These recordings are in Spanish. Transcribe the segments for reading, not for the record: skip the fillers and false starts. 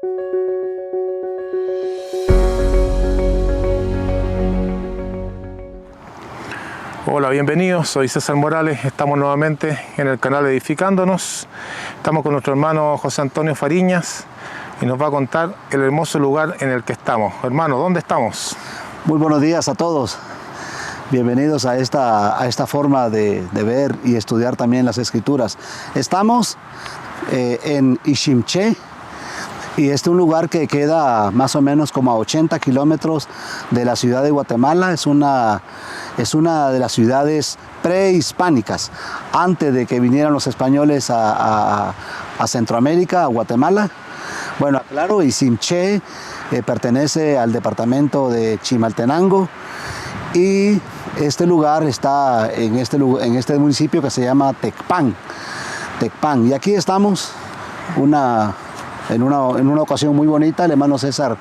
Hola, bienvenidos, soy César Morales, estamos nuevamente en el canal Edificándonos. Estamos con nuestro hermano José Antonio Fariñas y nos va a contar el hermoso lugar en el que estamos. Hermano, ¿dónde estamos? Muy buenos días a todos. Bienvenidos a esta forma de ver y estudiar también las Escrituras. Estamos en Iximché, y este es un lugar que queda más o menos como a 80 kilómetros de la ciudad de Guatemala. Es una de las ciudades prehispánicas, antes de que vinieran los españoles a Centroamérica, a Guatemala. Bueno, claro, Iximché pertenece al departamento de Chimaltenango, y este lugar está en este municipio que se llama Tecpan. Y aquí estamos en una ocasión muy bonita. El hermano César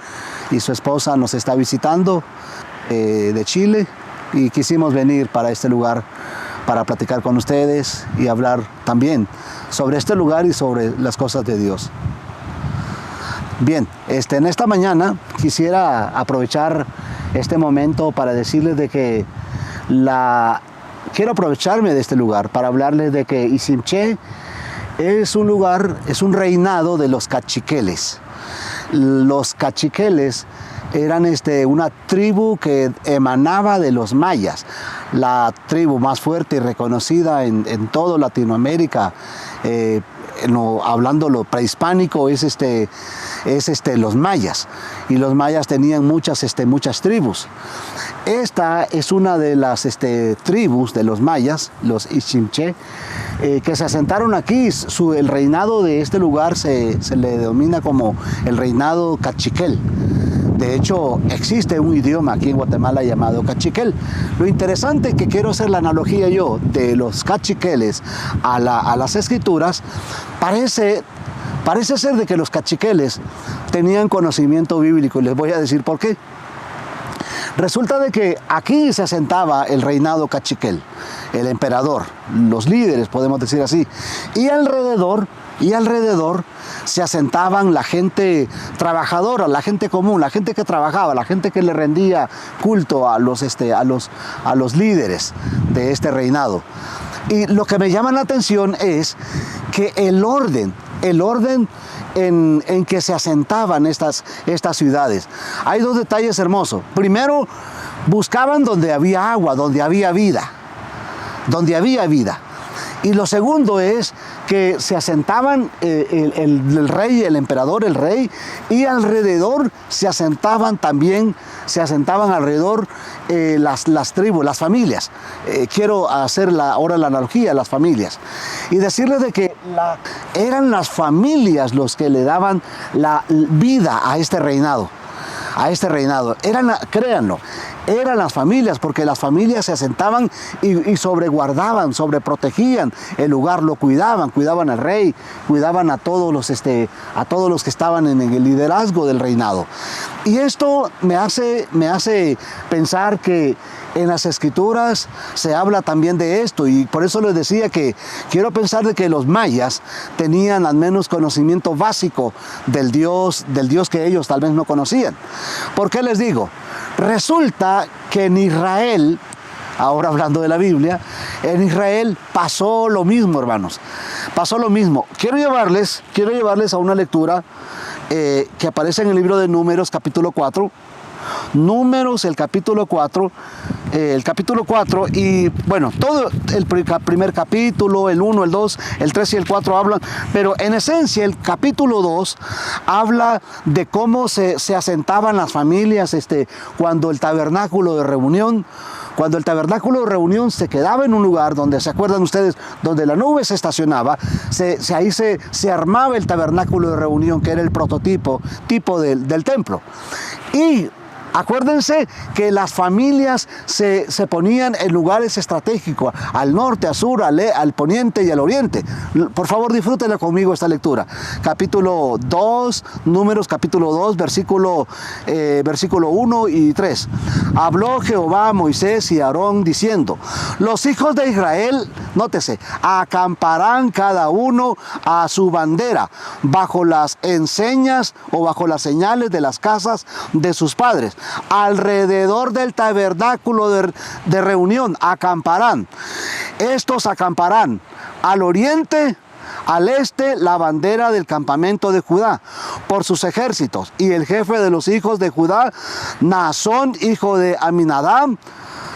y su esposa nos está visitando de Chile, y quisimos venir para este lugar para platicar con ustedes y hablar también sobre este lugar y sobre las cosas de Dios. Bien, en esta mañana quisiera aprovechar este momento para decirles de que quiero aprovecharme de este lugar para hablarles de que Iximché es un reinado de los cachiqueles. Los cachiqueles eran una tribu que emanaba de los mayas, la tribu más fuerte y reconocida en toda Latinoamérica. Hablando lo prehispánico, es los mayas, y los mayas tenían muchas tribus. Esta es una de las tribus de los mayas, los Iximché, que se asentaron aquí. El reinado de este lugar se le denomina como el reinado cachiquel. De hecho, existe un idioma aquí en Guatemala llamado cachiquel. Lo interesante, que quiero hacer la analogía yo de los cachiqueles a las Escrituras, parece ser de que los cachiqueles tenían conocimiento bíblico, y les voy a decir por qué. Resulta de que aquí se asentaba el reinado cachiquel, el emperador, los líderes, podemos decir así, y alrededor se asentaban la gente trabajadora, la gente común, la gente que trabajaba, la gente que le rendía culto a los líderes de este reinado. Y lo que me llama la atención es que el orden en que se asentaban estas ciudades. Hay dos detalles hermosos. Primero, buscaban donde había agua, donde había vida. Y lo segundo es que se asentaban el rey, el emperador, el rey, y alrededor se asentaban alrededor las tribus, las familias. Quiero hacer ahora la analogía, las familias, y decirles de que eran las familias los que le daban la vida a este reinado. Créanlo, eran las familias, porque las familias se asentaban y sobreguardaban, sobreprotegían el lugar, lo cuidaban al rey, cuidaban a todos los que estaban en el liderazgo del reinado. Y esto me hace pensar que en las Escrituras se habla también de esto, y por eso les decía que quiero pensar de que los mayas tenían al menos conocimiento básico del Dios que ellos tal vez no conocían. ¿Por qué les digo? Resulta que en Israel, ahora hablando de la Biblia, en Israel pasó lo mismo, hermanos. Pasó lo mismo. Quiero llevarles a una lectura que aparece en el libro de Números, capítulo 4. Números, el capítulo 4, y bueno, todo el primer capítulo, el 1, el 2, el 3 y el 4 hablan, pero en esencia el capítulo 2 habla de cómo se asentaban las familias cuando el tabernáculo de reunión se quedaba en un lugar donde, ¿se acuerdan ustedes? Donde la nube se estacionaba, ahí se armaba el tabernáculo de reunión, que era el tipo del templo. Y Acuérdense que las familias se ponían en lugares estratégicos, al norte, al sur, al poniente y al oriente. Por favor, disfrútenla conmigo esta lectura. Capítulo 2, Números capítulo 2, versículo 1 y 3. Habló Jehová a Moisés y a Aarón diciendo: los hijos de Israel, nótese, acamparán cada uno a su bandera bajo las enseñas o bajo las señales de las casas de sus padres. Alrededor del tabernáculo de reunión acamparán. Estos acamparán al oriente, al este, la bandera del campamento de Judá por sus ejércitos. Y el jefe de los hijos de Judá, Naasón, hijo de Aminadab,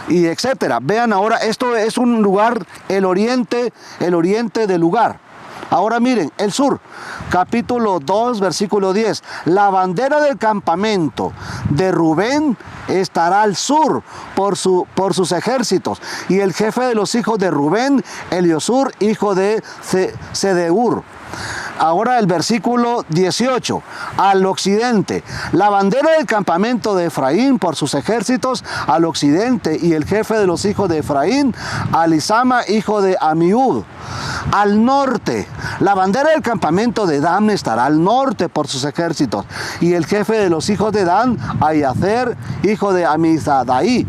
y etcétera. Vean ahora, esto es un lugar, el oriente del lugar. Ahora miren, el sur, capítulo 2, versículo 10. La bandera del campamento de Rubén estará al sur por sus ejércitos. Y el jefe de los hijos de Rubén, Eliosur, hijo de Sedeur. Ahora el versículo 18, al occidente, la bandera del campamento de Efraín por sus ejércitos al occidente, y el jefe de los hijos de Efraín, Alisama, hijo de Amiud. Al norte, la bandera del campamento de Dan estará al norte por sus ejércitos, y el jefe de los hijos de Dan, Ayacer, hijo de Amizadaí.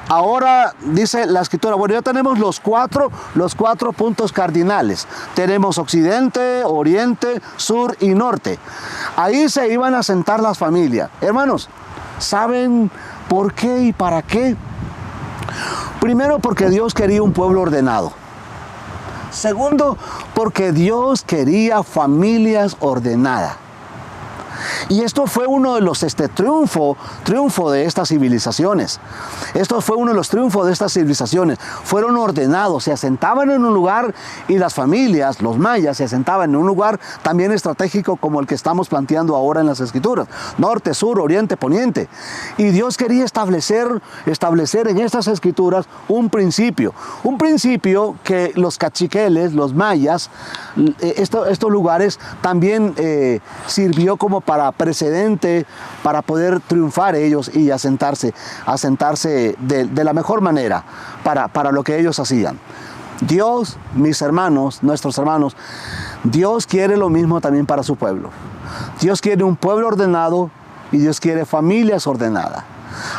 Ahora dice la escritura, bueno, ya tenemos los cuatro puntos cardinales. Tenemos occidente, oriente, sur y norte. Ahí se iban a sentar las familias. Hermanos, ¿saben por qué y para qué? Primero, porque Dios quería un pueblo ordenado. Segundo, porque Dios quería familias ordenadas. Y esto fue uno de los triunfo de estas civilizaciones. Esto fue uno de los triunfos de estas civilizaciones. Fueron ordenados, se asentaban en un lugar, y las familias, los mayas, se asentaban en un lugar también estratégico como el que estamos planteando ahora en las escrituras. Norte, sur, oriente, poniente. Y Dios quería establecer en estas escrituras un principio que los caciqueles, los mayas, estos lugares también sirvió como para precedente para poder triunfar ellos y asentarse de la mejor manera para lo que ellos hacían. Dios, mis hermanos, nuestros hermanos, Dios quiere lo mismo también para su pueblo. Dios quiere un pueblo ordenado y Dios quiere familias ordenadas.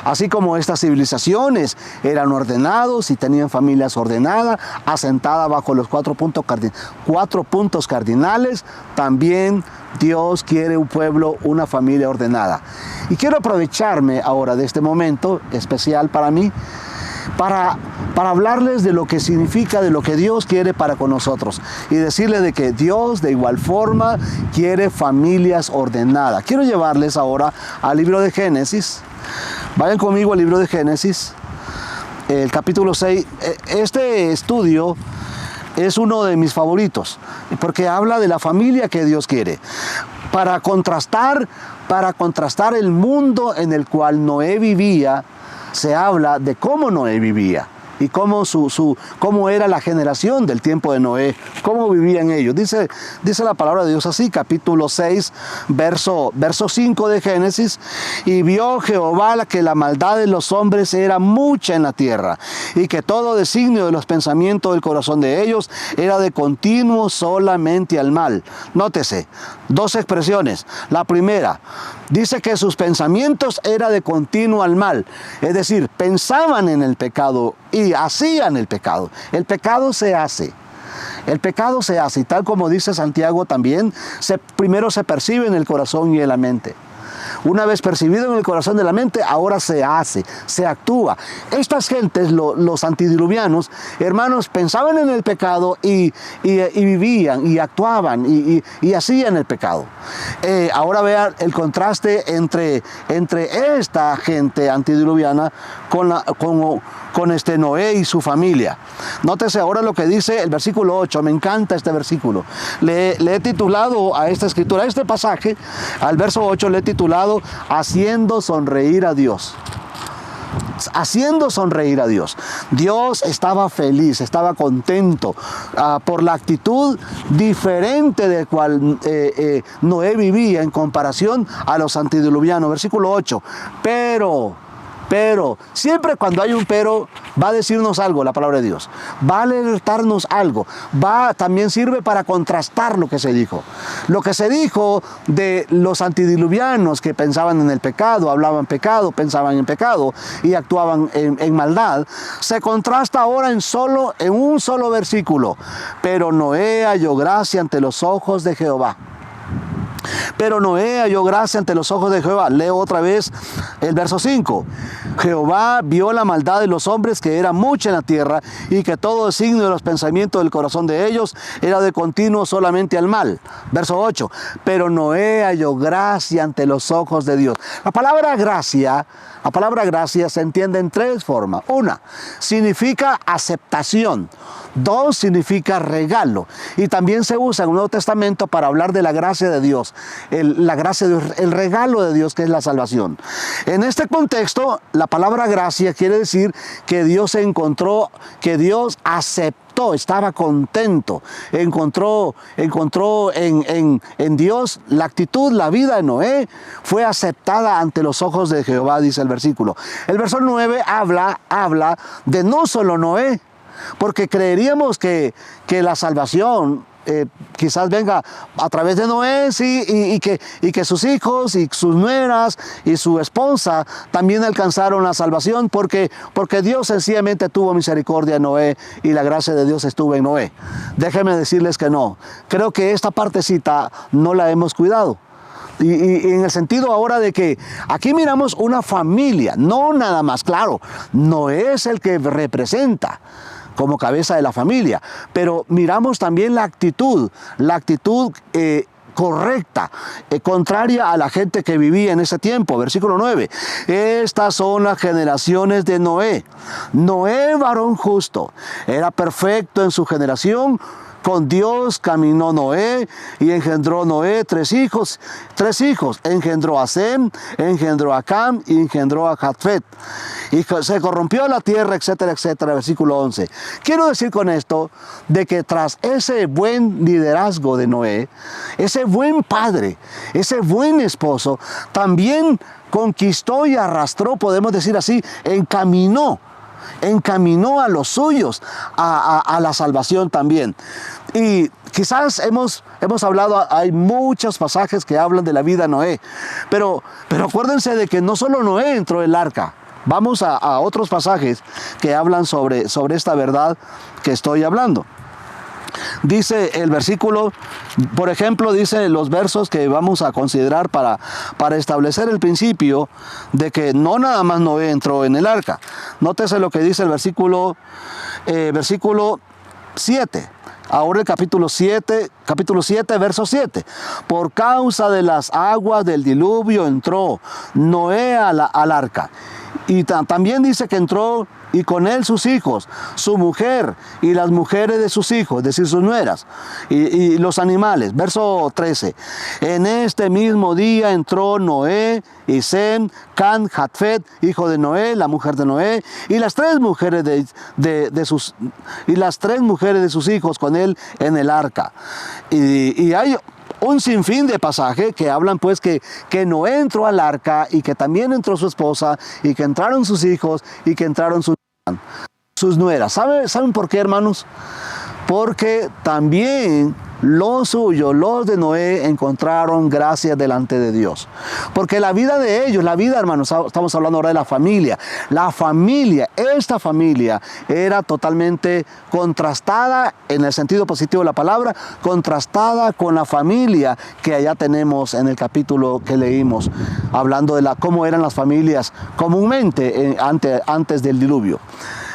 Así como estas civilizaciones eran ordenados y tenían familias ordenadas, asentadas bajo los cuatro puntos cardinales, también Dios quiere un pueblo, una familia ordenada. Y quiero aprovecharme ahora de este momento especial para mí, para hablarles de lo que significa, de lo que Dios quiere para con nosotros, y decirles de que Dios de igual forma quiere familias ordenadas. Quiero llevarles ahora al libro de Génesis. Vayan conmigo al libro de Génesis, el capítulo 6. Este estudio es uno de mis favoritos, porque habla de la familia que Dios quiere. Para contrastar el mundo en el cual Noé vivía, se habla de cómo Noé vivía y cómo era la generación del tiempo de Noé, cómo vivían ellos. Dice la palabra de Dios así, capítulo 6, verso 5 de Génesis: y vio Jehová que la maldad de los hombres era mucha en la tierra, y que todo designio de los pensamientos del corazón de ellos era de continuo solamente al mal. Nótese, dos expresiones. La primera, dice que sus pensamientos era de continuo al mal, es decir, pensaban en el pecado y hacían el pecado. El pecado se hace. El pecado se hace, y tal como dice Santiago también, primero se percibe en el corazón y en la mente. Una vez percibido en el corazón de la mente, ahora se hace, se actúa. Estas gentes, los antediluvianos, hermanos, pensaban en el pecado y vivían y actuaban y hacían el pecado. Ahora vean el contraste entre esta gente antediluviana con Noé y su familia. Nótese ahora lo que dice el versículo 8. Me encanta este versículo. Le he titulado a esta escritura, a este pasaje, al verso 8, le he titulado Haciendo sonreír a Dios. haciendo sonreír a Dios. Dios estaba feliz, estaba contento por la actitud diferente de cual Noé vivía en comparación a los antediluvianos. Versículo 8. Pero, siempre cuando hay un pero, va a decirnos algo la palabra de Dios. Va a alertarnos algo. También sirve para contrastar lo que se dijo. Lo que se dijo de los antediluvianos que pensaban en el pecado, hablaban pecado, pensaban en pecado y actuaban en maldad, se contrasta ahora en un solo versículo. Pero Noé halló gracia ante los ojos de Jehová. Pero Noé halló gracia ante los ojos de Jehová. Leo otra vez el verso 5. Jehová vio la maldad de los hombres, que era mucha en la tierra, y que todo designio de los pensamientos del corazón de ellos era de continuo solamente al mal. Verso 8. Pero Noé halló gracia ante los ojos de Dios. La palabra gracia se entiende en tres formas. Una, significa aceptación. Dos, significa regalo. Y también se usa en el Nuevo Testamento para hablar de la gracia de Dios. El regalo de Dios, que es la salvación. En este contexto, la palabra gracia quiere decir que Dios aceptó, estaba contento, encontró en Dios la actitud, la vida de Noé fue aceptada ante los ojos de Jehová, dice el versículo. El verso 9 habla de no solo Noé, porque creeríamos que la salvación quizás venga a través de Noé, sí, y que sus hijos y sus nueras y su esposa también alcanzaron la salvación, porque Dios sencillamente tuvo misericordia de Noé y la gracia de Dios estuvo en Noé. Déjenme decirles que no. Creo que esta partecita no la hemos cuidado. Y en el sentido ahora de que aquí miramos una familia, no nada más, claro, Noé es el que representa como cabeza de la familia, pero miramos también la actitud correcta, contraria a la gente que vivía en ese tiempo. Versículo 9. Estas son las generaciones de Noé. Noé, varón justo, era perfecto en su generación. Con Dios caminó Noé y engendró Noé tres hijos. Engendró a Sem, engendró a Cam y engendró a Jafet. Y se corrompió la tierra, etcétera, etcétera. Versículo 11. Quiero decir con esto de que tras ese buen liderazgo de Noé, ese buen padre, ese buen esposo, también conquistó y arrastró, podemos decir así, encaminó a los suyos a la salvación también. Y quizás hemos hablado, hay muchos pasajes que hablan de la vida de Noé, pero acuérdense de que no solo Noé entró en el arca. Vamos a otros pasajes que hablan sobre esta verdad que estoy hablando. Dice el versículo, por ejemplo, dice los versos que vamos a considerar para establecer el principio de que no nada más Noé entró en el arca. Nótese lo que dice el versículo 7. Ahora el capítulo 7, verso 7. Por causa de las aguas del diluvio entró Noé al arca. Y también dice que entró y con él sus hijos, su mujer y las mujeres de sus hijos, es decir, sus nueras, y los animales. Verso 13. En este mismo día entró Noé y Sem, Can, Jafet, hijo de Noé, la mujer de Noé, y las tres mujeres de sus hijos con él en el arca. Y hay un sinfín de pasajes que hablan pues que Noé entró al arca y que también entró su esposa y que entraron sus hijos y que entraron sus nueras. ¿Saben por qué, hermanos? Porque también los suyos, los de Noé, encontraron gracia delante de Dios. Porque la vida de ellos, hermanos, estamos hablando ahora de la familia. Esta familia era totalmente contrastada, en el sentido positivo de la palabra, contrastada con la familia que allá tenemos en el capítulo que leímos, hablando de cómo eran las familias comúnmente antes del diluvio.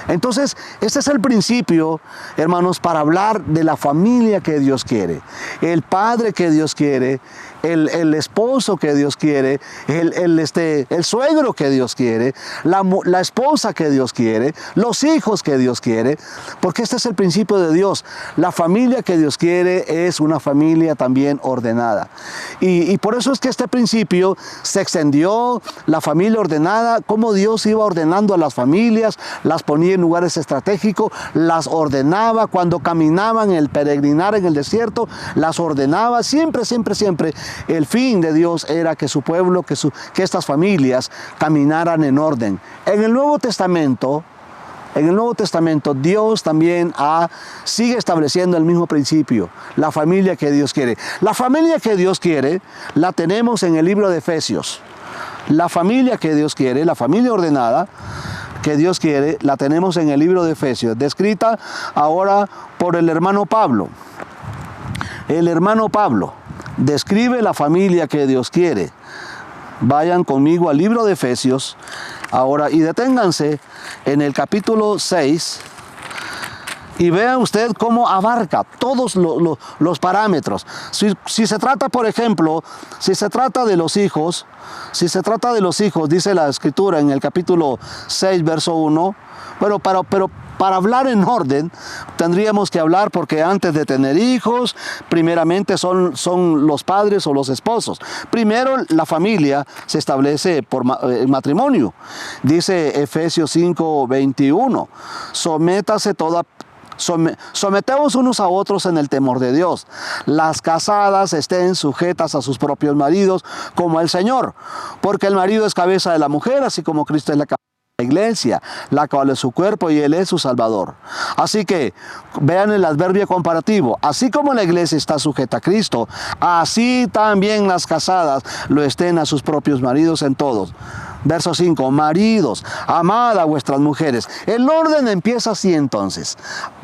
Entonces, este es el principio, hermanos, para hablar de la familia que Dios quiere, el padre que Dios quiere, el esposo que Dios quiere, el suegro que Dios quiere, la esposa que Dios quiere, los hijos que Dios quiere, porque este es el principio de Dios. La familia que Dios quiere es una familia también ordenada. Y por eso es que este principio se extendió, la familia ordenada, cómo Dios iba ordenando a las familias, las ponía en lugares estratégicos, las ordenaba cuando caminaban en el peregrinar en el desierto, las ordenaba, siempre, siempre, siempre. El fin de Dios era que su pueblo, que estas familias caminaran en orden. En el Nuevo Testamento, Dios también sigue estableciendo el mismo principio, la familia que Dios quiere. La familia que Dios quiere la tenemos en el libro de Efesios. La familia que Dios quiere, la familia ordenada que Dios quiere, la tenemos en el libro de Efesios, descrita ahora por el hermano Pablo. El hermano Pablo describe la familia que Dios quiere. Vayan conmigo al libro de Efesios ahora y deténganse en el capítulo 6 y vean usted cómo abarca todos los parámetros. Si se trata, por ejemplo, si se trata de los hijos, dice la Escritura en el capítulo 6, verso 1, bueno, pero para hablar en orden, tendríamos que hablar porque antes de tener hijos, primeramente son los padres o los esposos. Primero, la familia se establece por matrimonio. Dice Efesios 5, 21, someteos unos a otros en el temor de Dios. Las casadas estén sujetas a sus propios maridos como el Señor, porque el marido es cabeza de la mujer, así como Cristo es la cabeza de la iglesia, la cual es su cuerpo y Él es su Salvador. Así que vean el adverbio comparativo. Así como la iglesia está sujeta a Cristo, así también las casadas lo estén a sus propios maridos en todos. Verso 5, maridos, amad a vuestras mujeres. El orden empieza así entonces.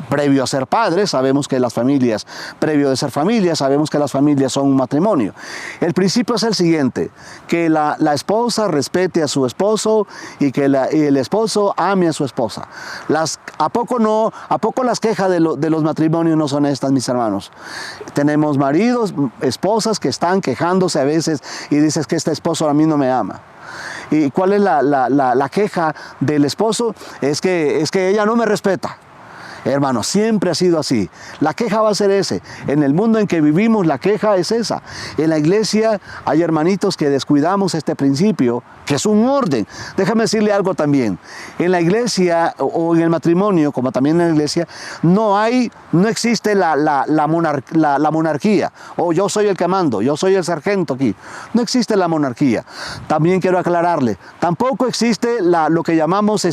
Previo a ser padres, sabemos que las familias, previo de ser familias, sabemos que las familias son un matrimonio. El principio es el siguiente, que la esposa respete a su esposo y que el esposo ame a su esposa. ¿A poco las quejas de los matrimonios no son estas, mis hermanos? Tenemos maridos, esposas que están quejándose a veces y dices que este esposo a mí no me ama. ¿Y cuál es la queja del esposo? Es que ella no me respeta. Hermano, siempre ha sido así. La queja va a ser ese. En el mundo en que vivimos, la queja es esa. En la iglesia hay hermanitos que descuidamos este principio, que es un orden. Déjame decirle algo también. En la iglesia o en el matrimonio, como también en la iglesia, no existe la monarquía. O yo soy el que mando, yo soy el sargento aquí. No existe la monarquía. También quiero aclararle. Tampoco existe lo que llamamos,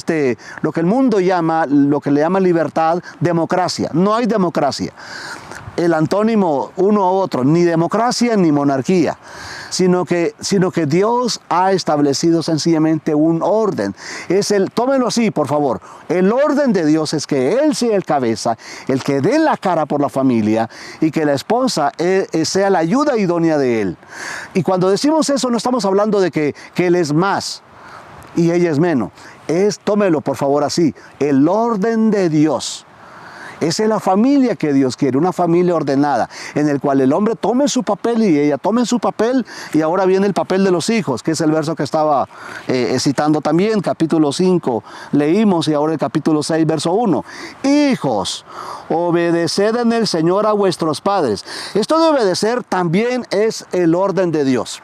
lo que el mundo llama, lo que le llama libertad, democracia. No hay democracia. El antónimo uno a otro, ni democracia ni monarquía, sino que Dios ha establecido sencillamente un orden. Tómenlo así, por favor. El orden de Dios es que Él sea el cabeza, el que dé la cara por la familia y que la esposa sea la ayuda idónea de Él. Y cuando decimos eso, no estamos hablando de que Él es más y ella es menos. Tómelo por favor así, el orden de Dios. Esa es la familia que Dios quiere, una familia ordenada, en el cual el hombre tome su papel y ella tome su papel, y ahora viene el papel de los hijos, que es el verso que estaba citando también, capítulo 5, leímos, y ahora el capítulo 6, verso 1. Hijos, obedeced en el Señor a vuestros padres. Esto de obedecer también es el orden de Dios.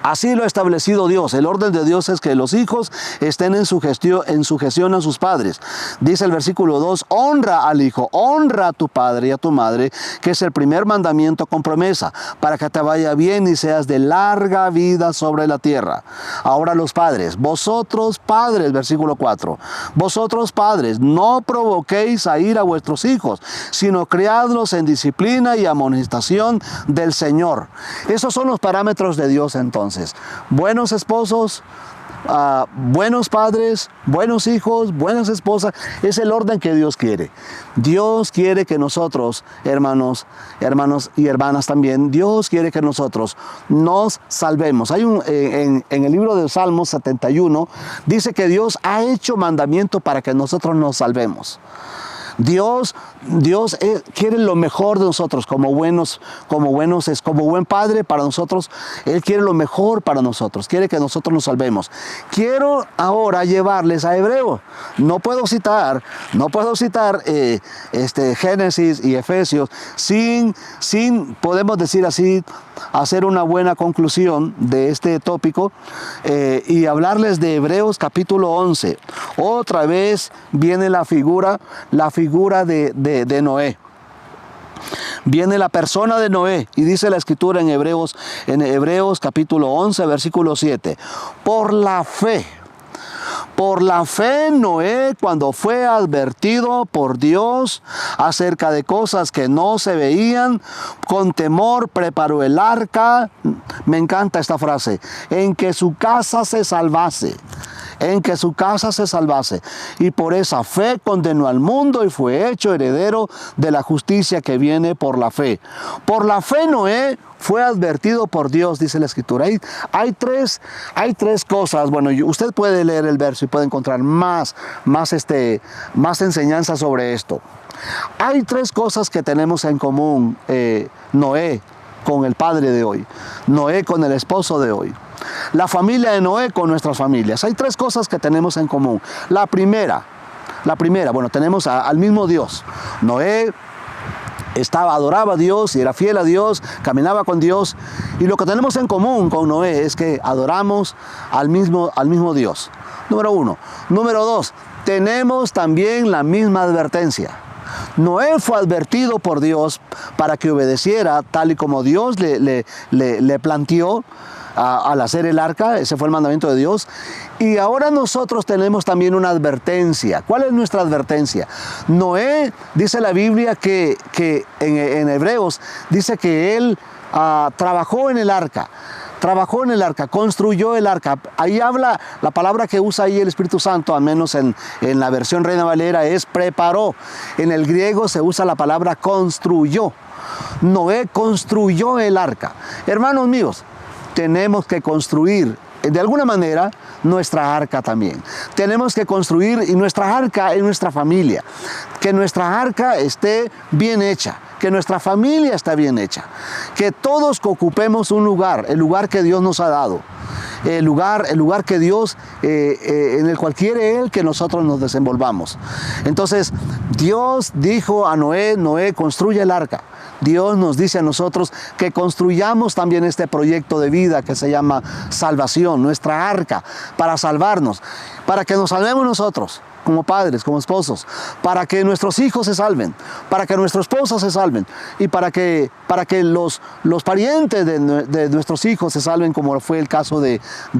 Así lo ha establecido Dios. El orden de Dios es que los hijos estén en sujeción a sus padres. Dice el versículo 2, honra al hijo, honra a tu padre y a tu madre, que es el primer mandamiento con promesa, para que te vaya bien y seas de larga vida sobre la tierra. Ahora los padres, vosotros padres, versículo 4, vosotros padres, no provoquéis a ir a vuestros hijos, sino criadlos en disciplina y amonestación del Señor. Esos son los parámetros de Dios entonces. Buenos esposos, buenos padres, buenos hijos, buenas esposas. Es el orden que Dios quiere. Dios quiere que nosotros, hermanos y hermanas también, Dios quiere que nosotros nos salvemos. Hay en el libro de Salmos 71, dice que Dios ha hecho mandamiento para que nosotros nos salvemos. Dios quiere lo mejor de nosotros, como buen padre para nosotros. Él quiere lo mejor para nosotros, quiere que nosotros nos salvemos. Quiero ahora llevarles a Hebreos. No puedo citar Génesis y Efesios sin, podemos decir así, hacer una buena conclusión de este tópico y hablarles de Hebreos capítulo 11. Otra vez viene la figura de Noé. Viene la persona de Noé y dice la escritura en Hebreos capítulo 11 versículo 7. Por la fe Noé, cuando fue advertido por Dios acerca de cosas que no se veían, con temor preparó el arca. Me encanta esta frase: en que su casa se salvase. Y por esa fe condenó al mundo y fue hecho heredero de la justicia que viene por la fe. Por la fe Noé fue advertido por Dios, dice la escritura. Hay tres cosas. Bueno, usted puede leer el verso y puede encontrar más enseñanza sobre esto. Hay tres cosas que tenemos en común Noé con el padre de hoy, Noé con el esposo de hoy, la familia de Noé con nuestras familias. Hay tres cosas que tenemos en común. La primera, bueno, tenemos al mismo Dios. Noé adoraba a Dios y era fiel a Dios, caminaba con Dios. Y lo que tenemos en común con Noé es que adoramos al mismo Dios. Número uno. Número dos, tenemos también la misma advertencia. Noé fue advertido por Dios para que obedeciera tal y como Dios le planteó al hacer el arca. Ese fue el mandamiento de Dios. Y ahora nosotros tenemos también una advertencia. ¿Cuál es nuestra advertencia? Noé, dice la Biblia que en Hebreos, dice que él trabajó en el arca. Construyó el arca. Ahí habla, la palabra que usa ahí el Espíritu Santo, al menos en la versión Reina Valera, es preparó. En el griego se usa la palabra construyó. Noé construyó el arca. Hermanos míos, tenemos que construir de alguna manera nuestra arca también. Tenemos que construir, y nuestra arca es nuestra familia. Que nuestra arca esté bien hecha, que nuestra familia esté bien hecha, que todos ocupemos un lugar, el lugar que Dios nos ha dado, el lugar que Dios, en el cual quiere Él que nosotros nos desenvolvamos. Entonces, Dios dijo a Noé: Noé, construye el arca. Dios nos dice a nosotros que construyamos también este proyecto de vida que se llama salvación, nuestra arca, para salvarnos, para que nos salvemos nosotros, como padres, como esposos, para que nuestros hijos se salven, para que nuestra esposa se salven, y para que los parientes de nuestros hijos se salven, como fue el caso de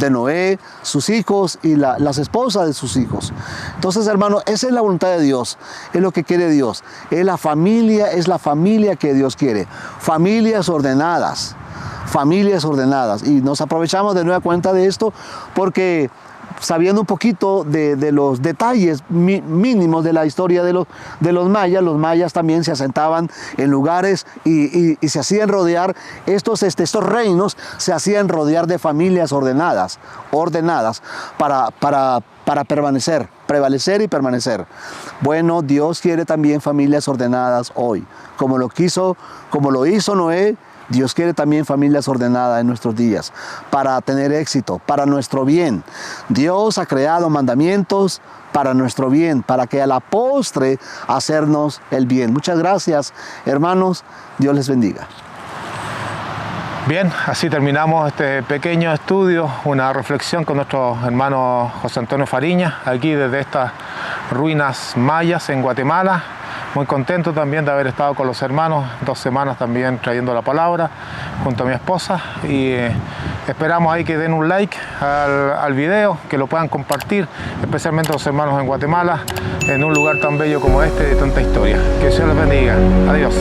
Noé, sus hijos y las esposas de sus hijos. Entonces, hermano, esa es la voluntad de Dios, es lo que quiere Dios, es la familia que Dios quiere, familias ordenadas, y nos aprovechamos de nueva cuenta de esto porque, sabiendo un poquito de los detalles mínimos de la historia de los mayas también se asentaban en lugares y se hacían rodear, estos reinos se hacían rodear de familias ordenadas para prevalecer y permanecer. Bueno, Dios quiere también familias ordenadas hoy, como lo hizo Noé. Dios quiere también familias ordenadas en nuestros días, para tener éxito, para nuestro bien. Dios ha creado mandamientos para nuestro bien, para que a la postre hacernos el bien. Muchas gracias, hermanos. Dios les bendiga. Bien, así terminamos este pequeño estudio, una reflexión con nuestro hermano José Antonio Fariñas, aquí desde estas ruinas mayas en Guatemala. Muy contento también de haber estado con los hermanos 2 semanas también trayendo la palabra junto a mi esposa, y esperamos ahí que den un like al video, que lo puedan compartir, especialmente los hermanos en Guatemala, en un lugar tan bello como este, de tanta historia. Que Dios les bendiga. Adiós.